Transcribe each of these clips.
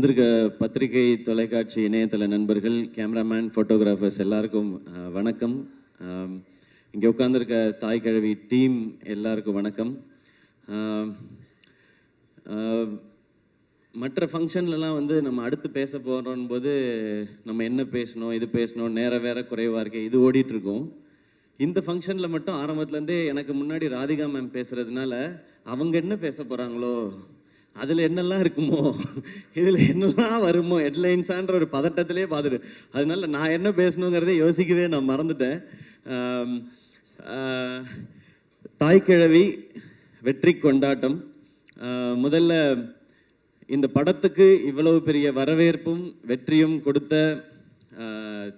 வந்திருக்க பத்திரிகை தொலைக்காட்சி இணையதள நண்பர்கள், கேமராமேன், ஃபோட்டோகிராஃபர்ஸ் எல்லாருக்கும் வணக்கம். இங்கே உட்காந்துருக்க தாய் கிழவி டீம் எல்லாருக்கும் வணக்கம். மற்ற ஃபங்க்ஷன்லலாம் வந்து நம்ம அடுத்து பேச போகிறோம் போது நம்ம என்ன பேசணும், இது பேசணும், நேரம் வேற குறைவாக இருக்கே, இது ஓடிட்டுருக்கோம். இந்த ஃபங்க்ஷனில் மட்டும் ஆரம்பத்துலேருந்தே எனக்கு முன்னாடி ராதிகா மேம் பேசுகிறதுனால அவங்க என்ன பேச போகிறாங்களோ, அதில் என்னெல்லாம் இருக்குமோ, இதில் என்னெல்லாம் வருமோ, ஹெட்லைன்ஸான்ற ஒரு பதட்டத்திலே பார்த்துட்டு, அதனால நான் என்ன பேசணுங்கிறதே யோசிக்கவே நான் மறந்துட்டேன். தாய்க்கிழவி வெற்றி கொண்டாட்டம். முதல்ல இந்த படத்துக்கு இவ்வளவு பெரிய வரவேற்பும் வெற்றியும் கொடுத்த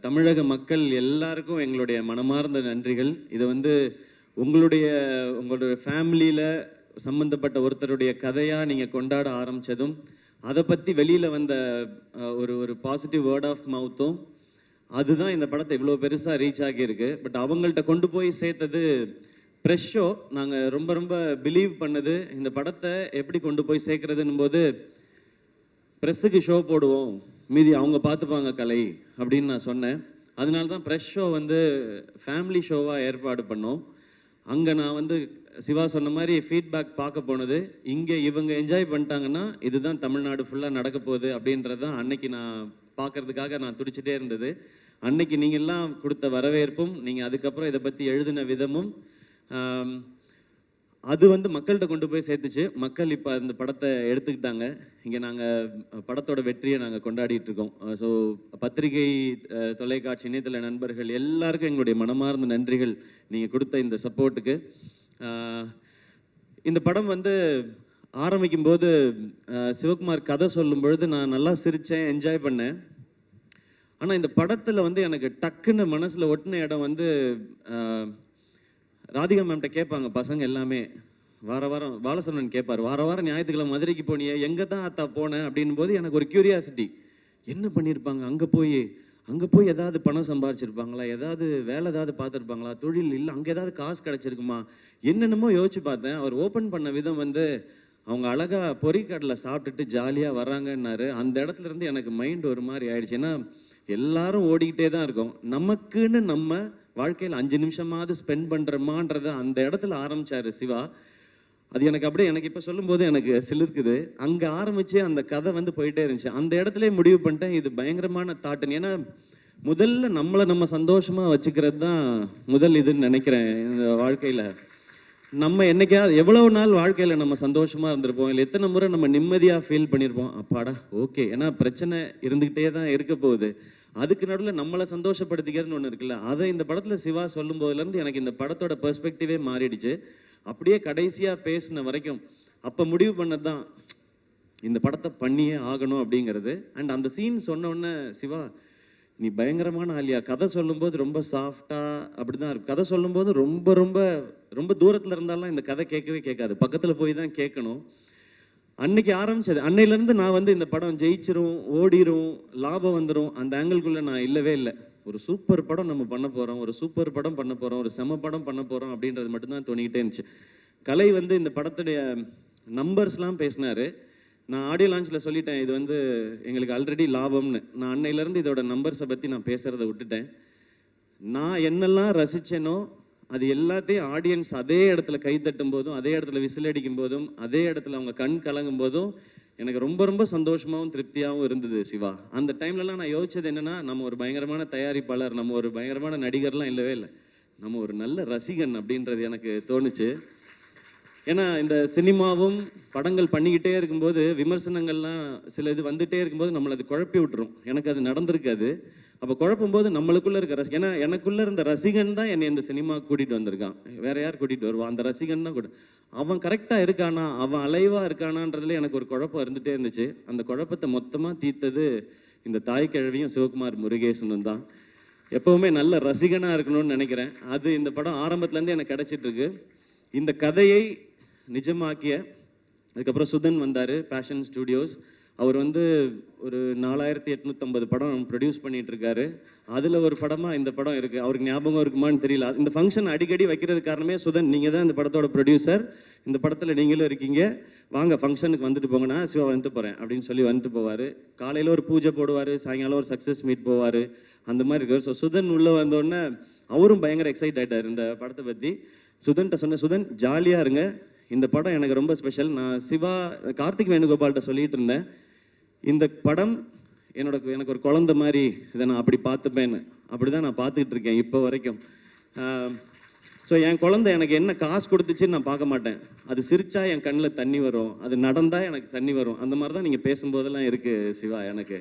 தமிழக மக்கள் எல்லாருக்கும் எங்களுடைய மனமார்ந்த நன்றிகள். இதை வந்து உங்களுடைய ஃபேமிலியில் சம்மந்தப்பட்ட ஒருத்தருடைய கதையாக நீங்கள் கொண்டாட ஆரம்பித்ததும், அதை பற்றி வெளியில் வந்த ஒரு பாசிட்டிவ் வேர்ட் ஆஃப் மவுத்தும், அதுதான் இந்த படத்தை இவ்வளோ பெருசாக ரீச் ஆகியிருக்கு. பட் அவங்கள்ட்ட கொண்டு போய் சேர்த்தது ப்ரெஷ் ஷோ. நாங்கள் ரொம்ப பிலீவ் பண்ணது, இந்த படத்தை எப்படி கொண்டு போய் சேர்க்குறதுன்னும் போது, ப்ரெஸ்ஸுக்கு ஷோ போடுவோம், மீதி அவங்க பார்த்துப்பாங்க கலை அப்படின்னு நான் சொன்னேன். அதனால தான் ப்ரெஷ் ஷோ வந்து ஃபேமிலி ஷோவாக ஏற்பாடு பண்ணோம். அங்கே நான் வந்து சிவா சொன்ன மாதிரி ஃபீட்பேக் பார்க்க போனது, இங்கே இவங்க என்ஜாய் பண்ணிட்டாங்கன்னா இதுதான் தமிழ்நாடு ஃபுல்லாக நடக்க போகுது அப்படின்றது தான் அன்னைக்கு நான் பார்க்கறதுக்காக நான் துடிச்சிட்டே இருந்தது. அன்னைக்கு நீங்கள்லாம் கொடுத்த வரவேற்பும், நீங்கள் அதுக்கப்புறம் இதை பற்றி எழுதின விதமும், அது வந்து மக்கள்கிட்ட கொண்டு போய் சேர்த்துச்சு. மக்கள் இப்போ அந்த படத்தை எடுத்துக்கிட்டாங்க. இங்கே நாங்கள் படத்தோட வெற்றியை நாங்கள் கொண்டாடிட்டு இருக்கோம். ஸோ பத்திரிகை தொலைக்காட்சி இணையதள நண்பர்கள் எல்லாருக்கும் எங்களுடைய மனமார்ந்த நன்றிகள், நீங்கள் கொடுத்த இந்த சப்போர்ட்டுக்கு. இந்த படம் வந்து ஆரம்பிக்கும் போது சிவகுமார் கதை சொல்லும் பொழுது நான் நல்லா சிரித்தேன், என்ஜாய் பண்ணேன். ஆனால் இந்த படத்தில் வந்து எனக்கு டக்குன்னு மனசில் ஒட்டின இடம் வந்து, ராதிகா மேம்கிட்ட கேட்பாங்க பசங்க எல்லாமே, வாரம் பாலசரவணன் கேட்பார், வாரம் ஞாயிற்றுக்கிழமை மதுரைக்கு போனியே, எங்கே தான் அத்தா போனேன் அப்படின் போது எனக்கு ஒரு க்யூரியாசிட்டி, என்ன பண்ணியிருப்பாங்க அங்கே போய் ஏதாவது பணம் சம்பாரிச்சிருப்பாங்களா, ஏதாவது வேலை ஏதாவது பார்த்துருப்பாங்களா, தொழில் இல்லை அங்கே ஏதாவது காசு கிடச்சிருக்குமா, என்னென்னமோ யோசிச்சு பார்த்தேன். அவர் ஓப்பன் பண்ண விதம் வந்து, அவங்க அழகாக பொறிக்கடலை சாப்பிட்டுட்டு ஜாலியாக வர்றாங்கன்னாரு. அந்த இடத்துல இருந்து எனக்கு மைண்ட் ஒரு மாதிரி ஆயிடுச்சு. ஏன்னா எல்லாரும் ஓடிக்கிட்டே தான் இருக்கோம், நமக்குன்னு நம்ம வாழ்க்கையில் 5 நிமிஷமாவது ஸ்பெண்ட் பண்ணுறோமான்றத அந்த இடத்துல ஆரம்பித்தார் சிவா. அது எனக்கு இப்போ சொல்லும்போது எனக்கு சிலிர்க்குது. அங்கே ஆரம்பித்து அந்த கதை வந்து போயிட்டே இருந்துச்சு. அந்த இடத்துல முடிவு பண்ணிட்டேன், இது பயங்கரமான தாட்டுன்னு. ஏன்னா முதல்ல நம்மளை நம்ம சந்தோஷமாக வச்சுக்கிறது தான் முதல் இதுன்னு நினைக்கிறேன். இந்த வாழ்க்கையில் நம்ம என்னைக்காவது எவ்வளவு நாள் வாழ்க்கையில் நம்ம சந்தோஷமாக இருந்திருப்போம், இல்லை எத்தனை முறை நம்ம நிம்மதியாக ஃபீல் பண்ணியிருப்போம், அப்பாடா ஓகே. ஏன்னா பிரச்சனை இருந்துக்கிட்டே தான் இருக்க போகுது, அதுக்கு நடுவில் நம்மளை சந்தோஷப்படுத்திக்கிறதுன்னு ஒன்று இருக்குல்ல. அதை இந்த படத்தில் சிவா சொல்லும் போதுலேருந்து எனக்கு இந்த படத்தோட பெர்ஸ்பெக்டிவே மாறிடுச்சு. அப்படியே கடைசியாக பேசின வரைக்கும் அப்போ முடிவு பண்ணது தான், இந்த படத்தை பண்ணியே ஆகணும் அப்படிங்கிறது. அண்ட் அந்த சீன் சொன்னோடனே, சிவா நீ பயங்கரமான ஆலியா, கதை சொல்லும்போது ரொம்ப சாஃப்டாக அப்படி தான் இருக்கும். கதை சொல்லும்போது ரொம்ப ரொம்ப ரொம்ப தூரத்தில் இருந்தாலும் இந்த கதை கேட்கவே கேட்காது, பக்கத்தில் போய் தான் கேட்கணும். அன்னைக்கு ஆரம்பிச்சது. அன்னையிலேருந்து நான் வந்து இந்த படம் ஜெயிச்சிரும், ஓடிரும், லாபம் வந்துடும், அந்த ஆங்கிள்குள்ளே நான் இல்லவே இல்லை. ஒரு சூப்பர் படம் நம்ம பண்ண போகிறோம், ஒரு சூப்பர் படம் பண்ண போகிறோம், ஒரு செம படம் பண்ண போகிறோம் அப்படின்றது மட்டும்தான் தோணிக்கிட்டே இருந்துச்சு. கலை வந்து இந்த படத்துடைய நம்பர்ஸ்லாம் பேசினார். நான் ஆடியோ லான்ச்சில் சொல்லிட்டேன், இது வந்து எங்களுக்கு ஆல்ரெடி லாபம்னு. நான் அன்னையிலேருந்து இதோட நம்பர்ஸை பற்றி நான் பேசுகிறத விட்டுட்டேன். நான் என்னெல்லாம் ரசித்தேனோ அது எல்லாத்தையும் ஆடியன்ஸ் அதே இடத்துல கைத்தட்டும் போதும், அதே இடத்துல விசில் அடிக்கும் போதும், அதே இடத்துல அவங்க கண் கலங்கும் போதும் எனக்கு ரொம்ப சந்தோஷமாகவும் திருப்தியாகவும் இருந்தது சிவா. அந்த டைம்லலாம் நான் யோசிச்சது என்னென்னா, நம்ம ஒரு பயங்கரமான தயாரிப்பாளர், நம்ம ஒரு பயங்கரமான நடிகர்லாம் இல்லவே இல்லை, நம்ம ஒரு நல்ல ரசிகன் அப்படின்றது எனக்கு தோணுச்சு. ஏன்னா இந்த சினிமாவும் படங்கள் பண்ணிக்கிட்டே இருக்கும்போது விமர்சனங்கள்லாம் சில இது வந்துகிட்டே இருக்கும்போது நம்மளை அது குழப்பி விட்டுரும். எனக்கு அது நடந்திருக்காது. அப்போ குழப்பும்போது நம்மளுக்குள்ளே இருக்க ஏன்னா எனக்குள்ளே இருந்த ரசிகன் தான் என்னை இந்த சினிமா கூட்டிகிட்டு வந்திருக்கான். வேற யார் கூட்டிகிட்டு வருவான்? அந்த ரசிகன் தான் அவன் கரெக்டாக இருக்கானா, அவன் அலைவாக இருக்கானான்றதுல எனக்கு ஒரு குழப்பம் இருந்துகிட்டே இருந்துச்சு. அந்த குழப்பத்தை மொத்தமாக தீர்த்தது இந்த தாய்க்கிழவியும் சிவகுமார் முருகேசனும் தான். எப்போவுமே நல்ல ரசிகனாக இருக்கணும்னு நினைக்கிறேன். அது இந்த படம் ஆரம்பத்துலேருந்து எனக்கு கிடச்சிட்ருக்கு. இந்த கதையை நிஜமாக்கிய அதுக்கப்புறம் சுதன் வந்தார், பேஷன் ஸ்டுடியோஸ். அவர் வந்து ஒரு 4850 படம் ப்ரொடியூஸ் பண்ணிட்டு இருக்காரு. அதில் ஒரு படமாக இந்த படம் இருக்குது. அவருக்கு ஞாபகம் இருக்குமான்னு தெரியல. இந்த ஃபங்க்ஷன் அடிக்கடி வைக்கிறது காரணமே சுதன், நீங்கள் தான் இந்த படத்தோட ப்ரொடியூசர், இந்த படத்தில் நீங்களும் இருக்கீங்க, வாங்க ஃபங்க்ஷனுக்கு வந்துட்டு போங்கண்ணா, சிவா வந்துட்டு போகிறேன் அப்படின்னு சொல்லி வந்துட்டு போவார். காலையில் ஒரு பூஜை போடுவார், சாயங்காலம் ஒரு சக்ஸஸ் மீட் போவார், அந்த மாதிரி இருக்கார். ஸோ சுதன் உள்ளே வந்தோடனே அவரும் பயங்கர எக்ஸைட் ஆகிட்டார் இந்த படத்தை பற்றி. சுதன்கிட்ட சொன்னேன், சுதன் ஜாலியாக இருங்க, இந்த படம் எனக்கு ரொம்ப ஸ்பெஷல். நான் சிவா கார்த்திக் வேணுகோபால்கிட்ட சொல்லிட்டு இருந்தேன், இந்த படம் எனக்கு ஒரு குழந்தை மாதிரி, இதை நான் அப்படி பார்த்துப்பேன்னு. அப்படி தான் நான் பார்த்துக்கிட்டு இருக்கேன் இப்போ வரைக்கும். ஸோ என் குழந்தை எனக்கு என்ன காசு கொடுத்துச்சின்னு நான் பார்க்க மாட்டேன். அது சிரிச்சா என் கண்ணில் தண்ணி வரும், அது நடந்தால் எனக்கு தண்ணி வரும். அந்த மாதிரி தான் நீங்கள் பேசும்போதெல்லாம் இருக்குது சிவா. எனக்கு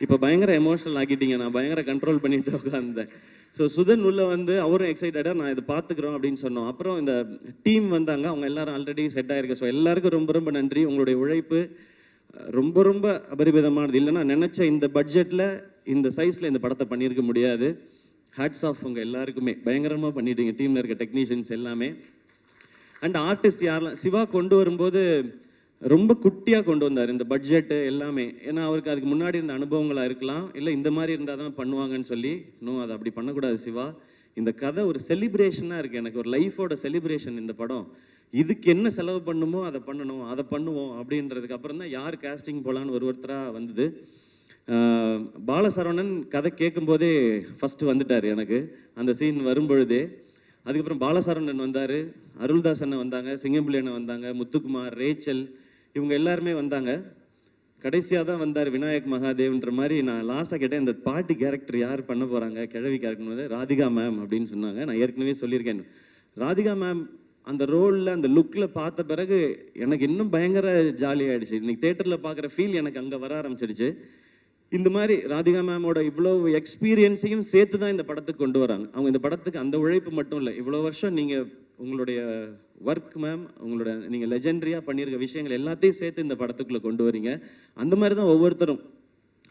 இப்போ பயங்கர எமோஷனல் ஆக்கிட்டீங்க, நான் பயங்கர கண்ட்ரோல் பண்ணிட்டு உட்காந்தேன். ஸோ சுதன் உள்ள வந்து அவரும் எக்ஸைட்டடாக நான் இதை பார்த்துக்குறோம் அப்படின்னு சொன்னோம். அப்புறம் இந்த டீம் வந்தாங்க, அவங்க எல்லாரும் ஆல்ரெடி செட் ஆகிருக்கு. ஸோ எல்லாருக்கும் ரொம்ப ரொம்ப நன்றி. உங்களுடைய உழைப்பு ரொம்ப ரொம்ப அபரிமிதமானது. இல்லைன்னா நினச்ச இந்த பட்ஜெட்டில் இந்த சைஸில் இந்த படத்தை பண்ணியிருக்க முடியாது. ஹேட்ஸ் ஆஃப் உங்கள் எல்லாருக்குமே, பயங்கரமாக பண்ணிட்டீங்க, டீமில் இருக்க டெக்னீஷியன்ஸ் எல்லாமே. அண்ட் ஆர்டிஸ்ட் யாரெல்லாம் சிவா கொண்டு வரும்போது ரொம்ப குட்டியாக கொண்டு வந்தார் இந்த பட்ஜெட்டு எல்லாமே. ஏன்னா அவருக்கு அதுக்கு முன்னாடி இருந்த அனுபவங்களாக இருக்கலாம், இல்லை இந்த மாதிரி இருந்தால் தான் பண்ணுவாங்கன்னு சொல்லி. இன்னும் அதை அப்படி பண்ணக்கூடாது சிவா. இந்த கதை ஒரு செலிப்ரேஷனாக இருக்குது, எனக்கு ஒரு லைஃபோட செலிப்ரேஷன் இந்த படம். இதுக்கு என்ன செலவு பண்ணுமோ அதை பண்ணணும், அதை பண்ணுவோம் அப்படின்றதுக்கு அப்புறம் தான் யார் கேஸ்டிங் போகலான்னு ஒருத்தராக வந்தது. பாலசரவணன் கதை கேட்கும்போதே ஃபஸ்ட்டு வந்துட்டார் எனக்கு, அந்த சீன் வரும்பொழுதே. அதுக்கப்புறம் பாலசரவணன் வந்தார், அருள்தாஸ் அண்ணன் வந்தாங்க, சிங்கம்பிள்ளை அண்ணன் வந்தாங்க, முத்துக்குமார், ரேச்சல், இவங்க எல்லாருமே வந்தாங்க. கடைசியாக தான் வந்தார் விநாயக் மகாதேவ்ன்ற மாதிரி. நான் லாஸ்ட்டாக கேட்டேன், இந்த பாட்டி கேரக்டர் யார் பண்ண போகிறாங்க, கிழவி கேரக்டர் வந்து ராதிகா மேம் அப்படின்னு சொன்னாங்க. நான் ஏற்கனவே சொல்லியிருக்கேன், ராதிகா மேம் அந்த ரோலில் அந்த லுக்கில் பார்த்த பிறகு எனக்கு இன்னும் பயங்கர ஜாலியாகிடுச்சு. இன்னைக்கு தேட்டரில் பார்க்குற ஃபீல் எனக்கு அங்கே வர ஆரம்பிச்சிடுச்சு. இந்த மாதிரி ராதிகா மேமோட இவ்வளோ எக்ஸ்பீரியன்ஸையும் சேர்த்து தான் இந்த படத்துக்கு கொண்டு வராங்க. அவங்க இந்த படத்துக்கு அந்த உழைப்பு மட்டும் இல்லை, இவ்வளோ வருஷம் நீங்கள் உங்களுடைய ஒர்க் மேம், உங்களோட நீங்கள் லெஜெண்டரியாக பண்ணியிருக்க விஷயங்கள் எல்லாத்தையும் சேர்த்து இந்த படத்துக்குள்ளே கொண்டு வரீங்க. அந்த மாதிரி தான் ஒவ்வொருத்தரும்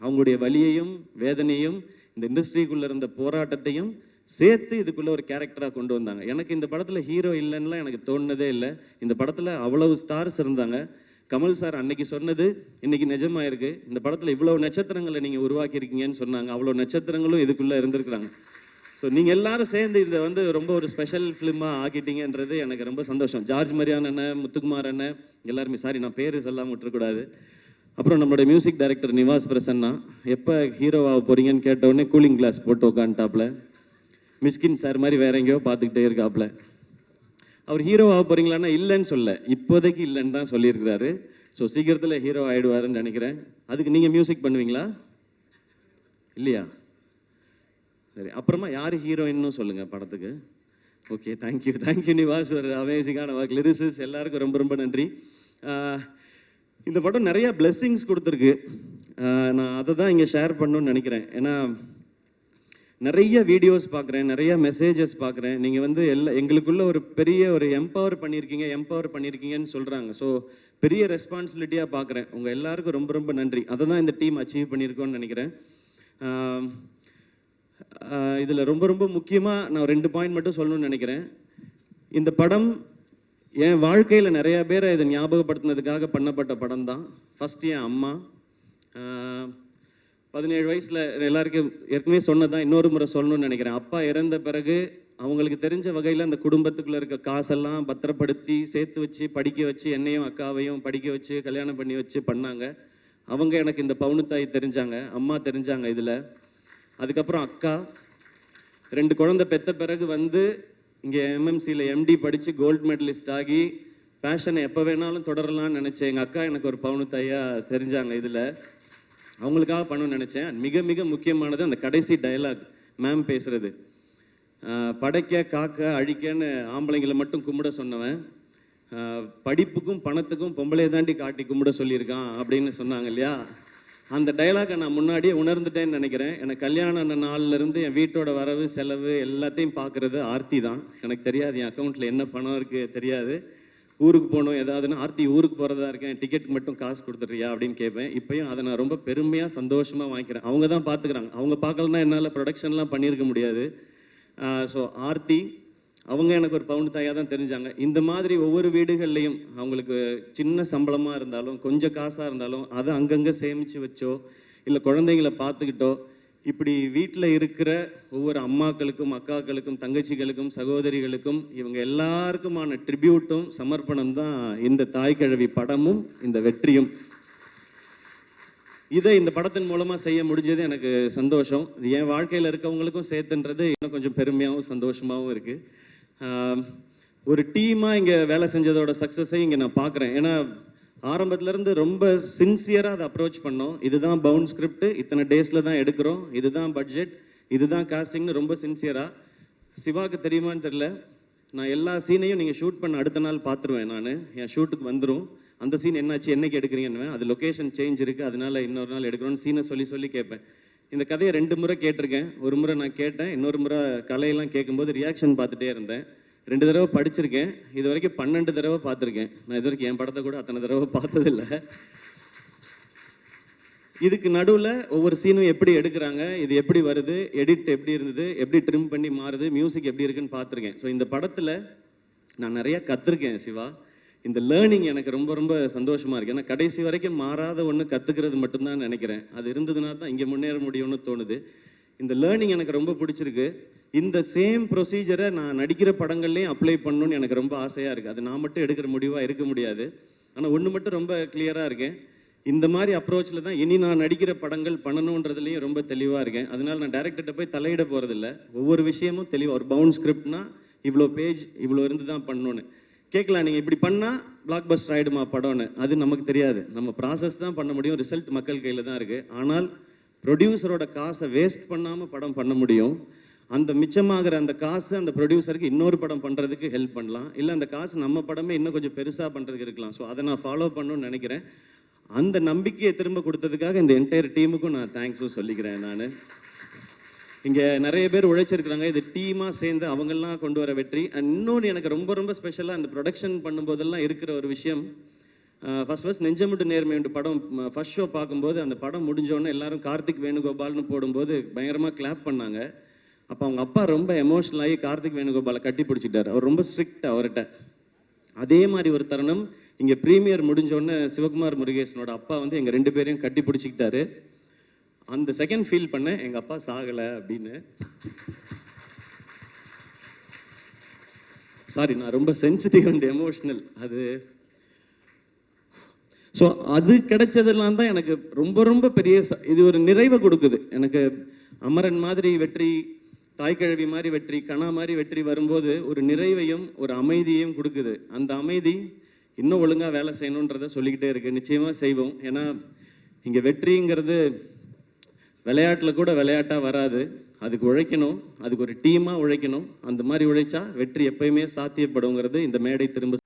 அவங்களுடைய வலியையும் வேதனையும் இந்த இண்டஸ்ட்ரிக்குள்ளே இருந்த போராட்டத்தையும் சேர்த்து இதுக்குள்ளே ஒரு கேரக்டராக கொண்டு வந்தாங்க. எனக்கு இந்த படத்தில் ஹீரோ இல்லைன்னா எனக்கு தோணுனதே இல்லை. இந்த படத்தில் அவ்வளவு ஸ்டார்ஸ் இருந்தாங்க. கமல் சார் அன்னைக்கு சொன்னது இன்னைக்கு நிஜமாக இருக்குது. இந்த படத்தில் இவ்வளோ நட்சத்திரங்களை நீங்கள் உருவாக்கியிருக்கீங்கன்னு சொன்னாங்க. அவ்வளோ நட்சத்திரங்களும் இதுக்குள்ளே இருந்திருக்கிறாங்க. ஸோ நீங்கள் எல்லாரும் சேர்ந்து இதை வந்து ரொம்ப ஒரு ஸ்பெஷல் ஃபிலிமாக ஆக்கிட்டீங்கன்றது எனக்கு ரொம்ப சந்தோஷம். ஜார்ஜ் மரியான் அண்ணன், முத்துக்குமார் அண்ணன் எல்லாருமே, சாரி நான் பேர் சொல்லாமல் விட்டுறக்கூடாது. அப்புறம் நம்மளுடைய மியூசிக் டைரக்டர் நிவாஸ் பிரசன்னா, எப்போ ஹீரோவாக போகிறீங்கன்னு கேட்டவுடனே கூலிங் கிளாஸ் போட்டு உட்காந்துட்டாப்புல, மிஸ்கின் சார் மாதிரி வேற எங்கேயோ பார்த்துக்கிட்டே இருக்காப்புல. அவர் ஹீரோ ஆக போகிறீங்களான்னா இல்லைன்னு சொல்ல, இப்போதைக்கு இல்லைன்னு தான் சொல்லியிருக்கிறாரு. ஸோ சீக்கிரத்தில் ஹீரோ ஆகிடுவாருன்னு நினைக்கிறேன். அதுக்கு நீங்கள் மியூசிக் பண்ணுவீங்களா இல்லையா? சரி, அப்புறமா யார் ஹீரோயின்னு சொல்லுங்கள் படத்துக்கு. ஓகே, தேங்க்யூ நிவாஸ், ஒரு அமேசிங்கான ஒர்க். லிரிசிஸ் எல்லாருக்கும் ரொம்ப ரொம்ப நன்றி. இந்த படம் நிறையா பிளெஸ்ஸிங்ஸ் கொடுத்துருக்கு. நான் அதை தான் இங்கே ஷேர் பண்ணணும்னு நினைக்கிறேன். ஏன்னா நிறைய வீடியோஸ் பார்க்குறேன், நிறைய மெசேஜஸ் பார்க்குறேன். நீங்கள் வந்து எங்களுக்குள்ள ஒரு பெரிய ஒரு எம்பவர் பண்ணியிருக்கீங்கன்னு சொல்கிறாங்க. ஸோ பெரிய ரெஸ்பான்சிபிலிட்டியாக பார்க்குறேன். உங்கள் எல்லாருக்கும் ரொம்ப ரொம்ப நன்றி. அதை தான் இந்த டீம் அச்சீவ் பண்ணியிருக்கோன்னு நினைக்கிறேன். இதில் ரொம்ப ரொம்ப முக்கியமாக நான் 2 பாயிண்ட் மட்டும் சொல்லணும்னு நினைக்கிறேன். இந்த படம் என் வாழ்க்கையில் நிறையா பேரை இதை ஞாபகப்படுத்தினதுக்காக பண்ணப்பட்ட படம் தான். ஃபஸ்ட்டு என் அம்மா, 17 வயசில் எல்லாருக்கும் ஏற்கனவே சொன்னதான், இன்னொரு முறை சொல்லணும்னு நினைக்கிறேன். அப்பா இறந்த பிறகு அவங்களுக்கு தெரிஞ்ச வகையில் அந்த குடும்பத்துக்குள்ளே இருக்க காசெல்லாம் பத்திரப்படுத்தி சேர்த்து வச்சு படிக்க வச்சு, என்னையும் அக்காவையும் படிக்க வச்சு கல்யாணம் பண்ணி வச்சு பண்ணாங்க. அவங்க எனக்கு இந்த பவுனுத்தாய் தெரிஞ்சாங்க, அம்மா தெரிஞ்சாங்க இதில். அதுக்கப்புறம் அக்கா 2 குழந்தை பெற்ற பிறகு வந்து இங்கே எம்எம்சியில் எம்டி படித்து கோல்டு மெடலிஸ்ட் ஆகி பேஷனை எப்போ வேணாலும் தொடரலாம்னு நினச்சேன். எங்கள் அக்கா எனக்கு ஒரு பவுனுத்தாயாக தெரிஞ்சாங்க இதில். அவங்களுக்காக பண்ணணும்னு நினச்சேன். மிக மிக முக்கியமானது அந்த கடைசி டயலாக் மேம் பேசுகிறது. படைக்க காக்க அழிக்கன்னு ஆம்பளைங்களை மட்டும் கும்பிட சொன்னவன், படிப்புக்கும் பணத்துக்கும் பொம்பளை தாண்டி காட்டி கும்பிட சொல்லியிருக்கான் அப்படின்னு சொன்னாங்க இல்லையா? அந்த டைலாகை நான் முன்னாடியே உணர்ந்துட்டேன்னு நினைக்கிறேன். எனக்கு கல்யாணம் நாள்லேருந்து என் வீட்டோட வரவு செலவு எல்லாத்தையும் பார்க்குறது ஆர்த்தி தான். எனக்கு தெரியாது என் அக்கௌண்ட்டில் என்ன பணம் இருக்குது தெரியாது. ஊருக்கு போகணும் ஏதாவதுன்னா, ஆர்த்தி ஊருக்கு போகிறதா இருக்கேன், டிக்கெட்டுக்கு மட்டும் காசு கொடுத்துட்றியா அப்படின்னு கேட்பேன். இப்போயும் அதை நான் ரொம்ப பெருமையாக சந்தோஷமாக வாங்கிக்கிறேன். அவங்க தான் பார்த்துக்கிறாங்க. அவங்க பார்க்கலன்னா என்னால் ப்ரொடக்ஷன்லாம் பண்ணியிருக்க முடியாது. ஸோ ஆர்த்தி, அவங்க எனக்கு ஒரு பவுன் தாயாக தான் தெரிஞ்சாங்க. இந்த மாதிரி ஒவ்வொரு வீடுகள்லையும் அவங்களுக்கு சின்ன சம்பளமாக இருந்தாலும் கொஞ்சம் காசாக இருந்தாலும் அதை அங்கங்கே சேமித்து வச்சோ இல்லை குழந்தைங்கள பார்த்துக்கிட்டோ இப்படி வீட்டில் இருக்கிற ஒவ்வொரு அம்மாக்களுக்கும் அக்காக்களுக்கும் தங்கச்சிகளுக்கும் சகோதரிகளுக்கும் இவங்க எல்லாருக்குமான ட்ரிபியூட்டும் சமர்ப்பணம் தான் இந்த தாய்க்கிழவி படமும் இந்த வெற்றியும். இதை இந்த படத்தின் மூலமாக செய்ய முடிஞ்சது எனக்கு சந்தோஷம். என் வாழ்க்கையில் இருக்கவங்களுக்கும் சேர்த்துன்றது இன்னும் கொஞ்சம் பெருமையாகவும் சந்தோஷமாகவும் இருக்குது. ஒரு டீமாக இங்கே வேலை செஞ்சதோட சக்ஸஸை இங்கே நான் பார்க்குறேன். ஏன்னா ஆரம்பத்துலேருந்து ரொம்ப சின்சியராக அதை அப்ரோச் பண்ணோம். இதுதான் பவுண்ட் ஸ்கிரிப்ட், இத்தனை டேஸில் தான் எடுக்கிறோம், இதுதான் பட்ஜெட், இதுதான் காஸ்டிங்னு ரொம்ப சின்சியராக. சிவாவுக்கு தெரியுமான்னு தெரில, நான் எல்லா சீனையும் நீங்கள் ஷூட் பண்ண அடுத்த நாள் பார்த்துருவேன். நான் என் ஷூட்டுக்கு வந்துடும், அந்த சீன் என்னாச்சு என்னைக்கு எடுக்கிறீங்கன்னு, அது லொக்கேஷன் சேஞ்ச் இருக்குது அதனால இன்னொரு நாள் எடுக்கிறோன்னு சீனை சொல்லி கேட்பேன். இந்த கதையை 2 முறை கேட்டிருக்கேன். ஒரு முறை நான் கேட்டேன், இன்னொரு முறை கலையெல்லாம் கேட்கும்போது ரியாக்ஷன் பார்த்துட்டே இருந்தேன். 2 தடவை படிச்சிருக்கேன், இது வரைக்கும் 12 தடவை பார்த்துருக்கேன். நான் இது வரைக்கும் என் படத்தை கூட அத்தனை தடவை பார்த்ததில்லை. இதுக்கு நடுவில் ஒவ்வொரு சீனும் எப்படி எடுக்கிறாங்க, இது எப்படி வருது, எடிட் எப்படி இருந்தது, எப்படி ட்ரிம் பண்ணி மாறுது, மியூசிக் எப்படி இருக்குன்னு பார்த்துருக்கேன். ஸோ இந்த படத்தில் நான் நிறையா கற்றுருக்கேன் சிவா. இந்த லேர்னிங் எனக்கு ரொம்ப ரொம்ப சந்தோஷமாக இருக்குது. ஏன்னா கடைசி வரைக்கும் மாறாத ஒன்று கற்றுக்கிறது மட்டும்தான் நினைக்கிறேன். அது இருந்ததுனா தான் இங்கே முன்னேற முடியும்னு தோணுது. இந்த லேர்னிங் எனக்கு ரொம்ப பிடிச்சிருக்கு. இந்த சேம் ப்ரொசீஜரை நான் நடிக்கிற படங்கள்லேயும் அப்ளை பண்ணணும்னு எனக்கு ரொம்ப ஆசையாக இருக்குது. அது நான் மட்டும் எடுக்கிற முடிவாக இருக்க முடியாது. ஆனால் ஒன்று மட்டும் ரொம்ப கிளியராக இருக்கேன், இந்த மாதிரி அப்ரோச்சில் தான் இனி நான் நடிக்கிற படங்கள் பண்ணணுன்றதுலேயும் ரொம்ப தெளிவாக இருக்கேன். அதனால் நான் டைரக்டர்கிட்ட போய் தலையிட போகிறதில்ல. ஒவ்வொரு விஷயமும் தெளிவாக, ஒரு பவுண்ட் ஸ்கிரிப்ட்னா இவ்வளோ பேஜ் இவ்வளோ இருந்து தான் பண்ணணுன்னு கேட்கலாம். நீங்கள் இப்படி பண்ணால் பிளாக் பஸ்டர் ஆகிடுமா படம்னு, அது நமக்கு தெரியாது. நம்ம ப்ராசஸ் தான் பண்ண முடியும், ரிசல்ட் மக்கள் கையில் தான் இருக்குது. ஆனால் ப்ரொடியூசரோட காசை வேஸ்ட் பண்ணாமல் படம் பண்ண முடியும். அந்த மிச்சமாகிற அந்த காசு அந்த ப்ரொடியூசருக்கு இன்னொரு படம் பண்ணுறதுக்கு ஹெல்ப் பண்ணலாம், இல்லை அந்த காசு நம்ம படமே இன்னும் கொஞ்சம் பெருசாக பண்ணுறதுக்கு இருக்கலாம். ஸோ அதை நான் ஃபாலோ பண்ணணும்னு நினைக்கிறேன். அந்த நம்பிக்கையை திரும்ப கொடுத்ததுக்காக இந்த என்டையர் டீமுக்கும் நான் தேங்க்ஸும் சொல்லிக்கிறேன். நான் இங்கே நிறைய பேர் உழைச்சிருக்கிறாங்க, இது டீமாக சேர்ந்து அவங்கெல்லாம் கொண்டு வர வெற்றி. அண்ட் இன்னொன்று எனக்கு ரொம்ப ரொம்ப ஸ்பெஷலாக அந்த ப்ரொடக்ஷன் பண்ணும்போதெல்லாம் இருக்கிற ஒரு விஷயம், ஃபர்ஸ்ட் நெஞ்சமுட்டு நேர்மையுண்டு படம் ஃபர்ஸ்ட் ஷோ பார்க்கும்போது அந்த படம் முடிஞ்சோடனே எல்லாரும் கார்த்திக் வேணுகோபால்னு போடும்போது பயங்கரமாக கிளாப் பண்ணாங்க. அப்போ அவங்க அப்பா ரொம்ப எமோஷனல் ஆகி கார்த்திக் வேணுகோபாலை கட்டி பிடிச்சிட்டார். அவர் ரொம்ப ஸ்ட்ரிக்ட் அவர்கிட்ட. அதே மாதிரி ஒரு தருணம் இங்கே ப்ரீமியர் முடிஞ்சோடனே சிவகுமார் முருகேசனோட அப்பா வந்து எங்கள் 2 பேரையும் கட்டி பிடிச்சிக்கிட்டாரு. அந்த செகண்ட் ஃபீல் பண்ணேன், எங்கள் அப்பா சாகலை அப்படின்னு. சாரி, நான் ரொம்ப சென்சிட்டிவ் அண்ட் எமோஷ்னல். ஸோ அது கிடைச்சதெல்லாம் தான் எனக்கு ரொம்ப ரொம்ப பெரிய இது ஒரு நிறைவை கொடுக்குது எனக்கு. அமரன் மாதிரி வெற்றி, தாய்க்கிழவி மாதிரி வெற்றி, கணா மாதிரி வெற்றி வரும்போது ஒரு நிறைவையும் ஒரு அமைதியையும் கொடுக்குது. அந்த அமைதி இன்னும் ஒழுங்காக வேலை செய்யணுன்றதை சொல்லிக்கிட்டே இருக்கு. நிச்சயமாக செய்வோம். ஏன்னா இங்கே வெற்றிங்கிறது விளையாட்டில் கூட விளையாட்டாக வராது. அதுக்கு உழைக்கணும், அதுக்கு ஒரு டீமாக உழைக்கணும். அந்த மாதிரி உழைச்சா வெற்றி எப்பயுமே சாத்தியப்படுங்கிறது இந்த மேடை திரும்ப